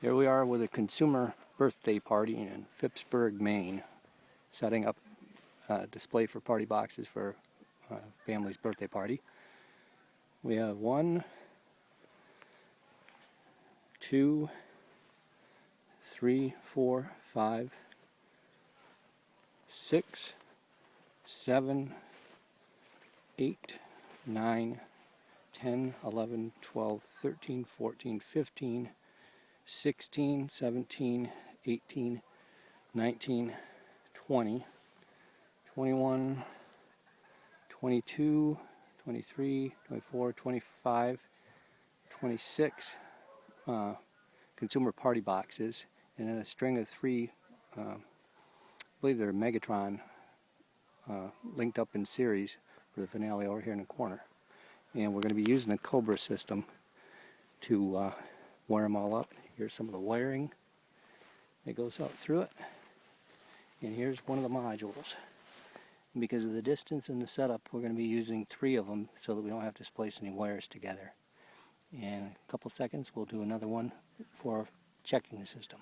Here we are with a consumer birthday party in Phippsburg, Maine, setting up a display for party boxes for family's birthday party. We have 1, 2, 3, 4, 5, 6, 7, 8, 9, 10, 11, 12, 13, 14, 15, 16, 17, 18, 19, 20, 21, 22, 23, 24, 25, 26 consumer party boxes, and then a string of 3, I believe they're Megatron, linked up in series for the finale over here in the corner. And we're going to be using the Cobra system to wire them all up. Here's some of the wiring that goes out through it. And here's one of the modules. And because of the distance in the setup, we're going to be using 3 of them so that we don't have to splice any wires together. In a couple seconds, we'll do another one for checking the system.